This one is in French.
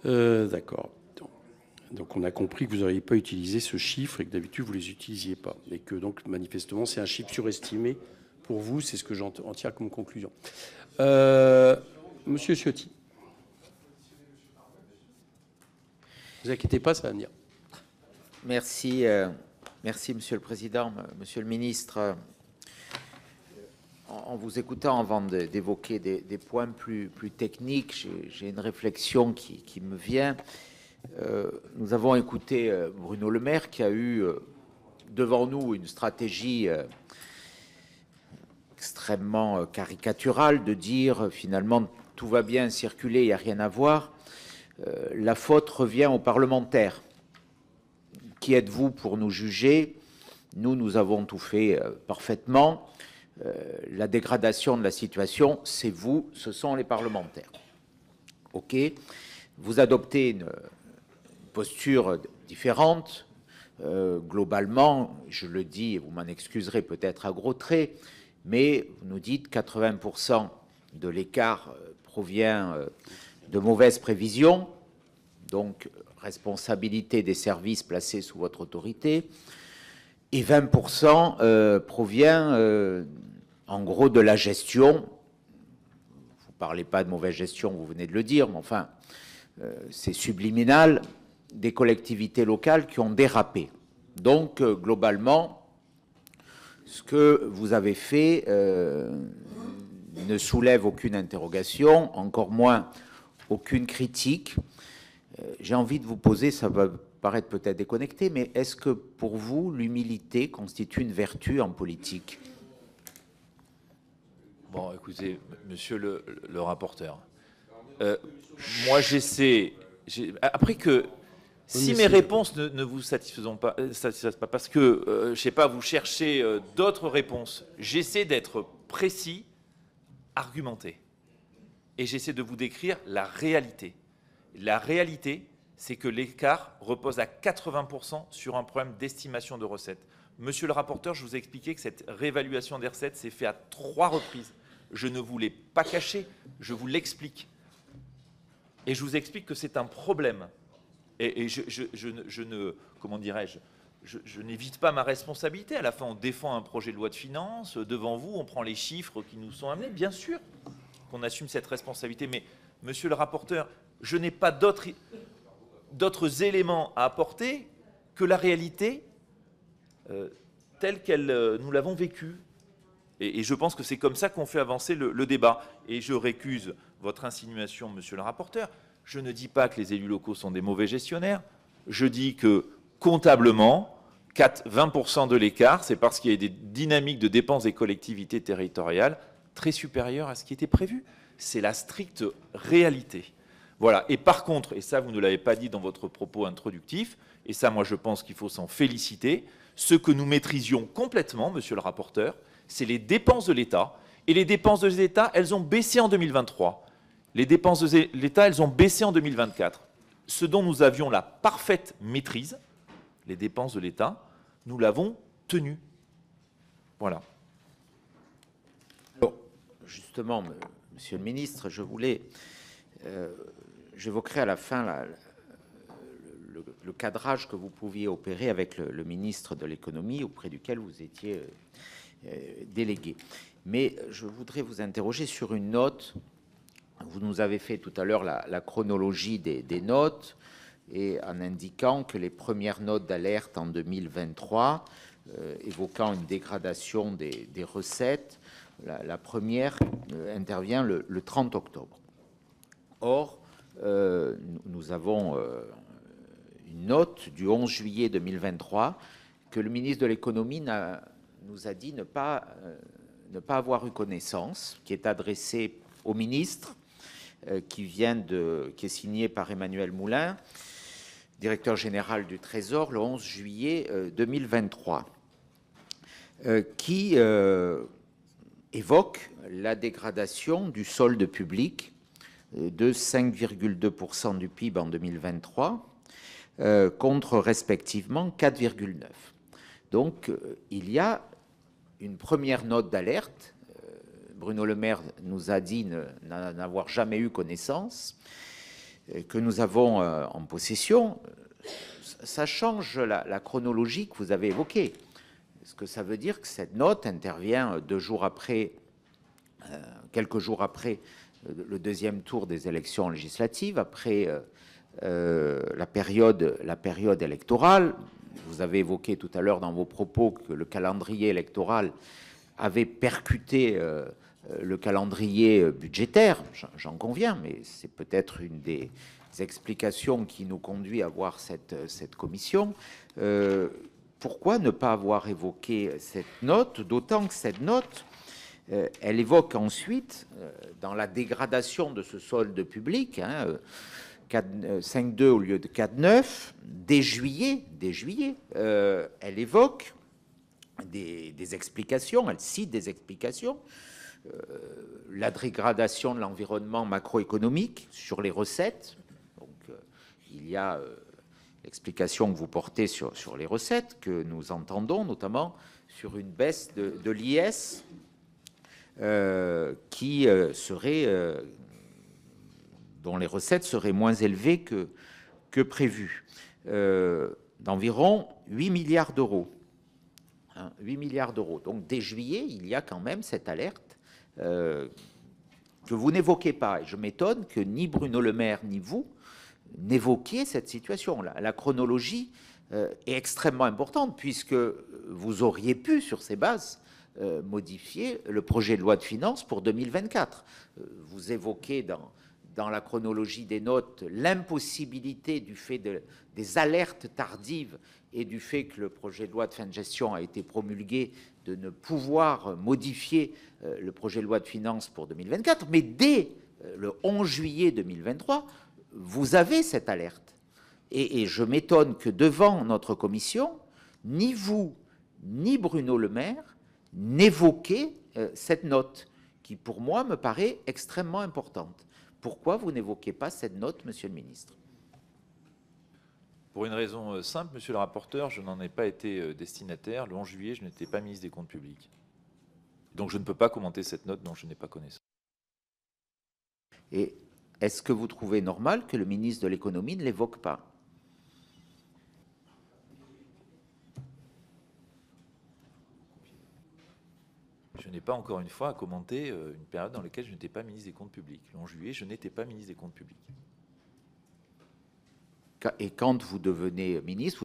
D'accord. Donc on a compris que vous n'auriez pas utilisé ce chiffre et que d'habitude vous ne les utilisiez pas. Et que donc manifestement c'est un chiffre surestimé pour vous, c'est ce que j'en tire comme conclusion. Monsieur Ciotti. Ne vous inquiétez pas, ça va venir. Merci, merci Monsieur le Président, Monsieur le Ministre. En vous écoutant, avant d'évoquer des points plus techniques, j'ai une réflexion qui me vient. Nous avons écouté Bruno Le Maire qui a eu devant nous une stratégie extrêmement caricaturale de dire finalement tout va bien circuler, il n'y a rien à voir. La faute revient aux parlementaires. Qui êtes-vous pour nous juger? Nous avons tout fait parfaitement. La dégradation de la situation, c'est vous, ce sont les parlementaires. OK. Vous adoptez une posture différente. Globalement, je le dis, et vous m'en excuserez peut-être à gros traits, mais vous nous dites 80% de l'écart provient de mauvaises prévisions, donc responsabilité des services placés sous votre autorité, et 20% provient en gros de la gestion. Vous ne parlez pas de mauvaise gestion, vous venez de le dire, mais enfin, c'est subliminal, des collectivités locales qui ont dérapé. Donc, globalement, ce que vous avez fait ne soulève aucune interrogation, encore moins aucune critique. J'ai envie de vous poser, ça va paraître peut-être déconnecté, mais est-ce que pour vous, l'humilité constitue une vertu en politique? Bon, écoutez, monsieur le rapporteur, moi j'essaie, après que si mes réponses ne vous satisfaisent pas, parce que, je ne sais pas, vous cherchez d'autres réponses, j'essaie d'être précis, argumenté, et j'essaie de vous décrire la réalité. La réalité, c'est que l'écart repose à 80% sur un problème d'estimation de recettes. Monsieur le rapporteur, je vous ai expliqué que cette réévaluation des recettes s'est faite à 3 reprises. Je ne vous l'ai pas caché, je vous l'explique. Et je vous explique que c'est un problème. Et je ne, comment dirais-je, je n'évite pas ma responsabilité. À la fin, on défend un projet de loi de finances. Devant vous, on prend les chiffres qui nous sont amenés. Bien sûr qu'on assume cette responsabilité. Mais, monsieur le rapporteur, je n'ai pas d'autres éléments à apporter que la réalité telle qu'elle nous l'avons vécue. Et je pense que c'est comme ça qu'on fait avancer le débat. Et je récuse votre insinuation, monsieur le rapporteur. Je ne dis pas que les élus locaux sont des mauvais gestionnaires. Je dis que, comptablement, 20% de l'écart, c'est parce qu'il y a des dynamiques de dépenses des collectivités territoriales très supérieures à ce qui était prévu. C'est la stricte réalité. Voilà. Et par contre, et ça, vous ne l'avez pas dit dans votre propos introductif, et ça, moi, je pense qu'il faut s'en féliciter, ce que nous maîtrisions complètement, monsieur le rapporteur, c'est les dépenses de l'État. Et les dépenses de l'État, elles ont baissé en 2023. Les dépenses de l'État, elles ont baissé en 2024. Ce dont nous avions la parfaite maîtrise, les dépenses de l'État, nous l'avons tenu. Voilà. Alors, justement, monsieur le ministre, je voulais... j'évoquerai à la fin le cadrage que vous pouviez opérer avec le ministre de l'économie auprès duquel vous étiez délégué. Mais je voudrais vous interroger sur une note. Vous nous avez fait tout à l'heure la chronologie des notes et en indiquant que les premières notes d'alerte en 2023, évoquant une dégradation des recettes, la première intervient le 30 octobre. Or, nous avons une note du 11 juillet 2023 que le ministre de l'économie nous a dit ne pas avoir eu connaissance, qui est adressée au ministre, qui est signée par Emmanuel Moulin, directeur général du Trésor, le 11 juillet 2023, qui évoque la dégradation du solde public de 5,2% du PIB en 2023, contre respectivement 4,9%. Donc, il y a une première note d'alerte. Bruno Le Maire nous a dit n'en avoir jamais eu connaissance. que nous avons en possession, ça change la chronologie que vous avez évoquée. Ce que ça veut dire que cette note intervient 2 jours après, quelques jours après le deuxième tour des élections législatives, après la période électorale. Vous avez évoqué tout à l'heure dans vos propos que le calendrier électoral avait percuté le calendrier budgétaire, j'en conviens, mais c'est peut-être une des explications qui nous conduit à voir cette commission. Pourquoi ne pas avoir évoqué cette note, d'autant que cette note, elle évoque ensuite, dans la dégradation de ce solde public, 5,2 au lieu de 4,9, dès juillet, elle évoque des explications, elle cite des explications, la dégradation de l'environnement macroéconomique sur les recettes. Donc, il y a l'explication que vous portez sur les recettes, que nous entendons notamment sur une baisse de l'IS qui serait, dont les recettes seraient moins élevées que prévu, d'environ 8 milliards d'euros. 8 milliards d'euros. Donc, dès juillet, il y a quand même cette alerte que vous n'évoquez pas. Et je m'étonne que ni Bruno Le Maire ni vous n'évoquiez cette situation. La chronologie est extrêmement importante puisque vous auriez pu, sur ces bases, modifier le projet de loi de finances pour 2024. Vous évoquez dans la chronologie des notes l'impossibilité du fait des alertes tardives et du fait que le projet de loi de fin de gestion a été promulgué, de ne pouvoir modifier le projet de loi de finances pour 2024, mais dès le 11 juillet 2023, vous avez cette alerte. Et je m'étonne que devant notre commission, ni vous, ni Bruno Le Maire n'évoquez cette note, qui pour moi me paraît extrêmement importante. Pourquoi vous n'évoquez pas cette note, Monsieur le Ministre? Pour une raison simple, monsieur le rapporteur, je n'en ai pas été destinataire. Le 11 juillet, je n'étais pas ministre des Comptes publics. Donc je ne peux pas commenter cette note dont je n'ai pas connaissance. Et est-ce que vous trouvez normal que le ministre de l'économie ne l'évoque pas? Je n'ai pas, encore une fois, à commenter une période dans laquelle je n'étais pas ministre des Comptes publics. Le 11 juillet, je n'étais pas ministre des Comptes publics. Et quand vous devenez ministre,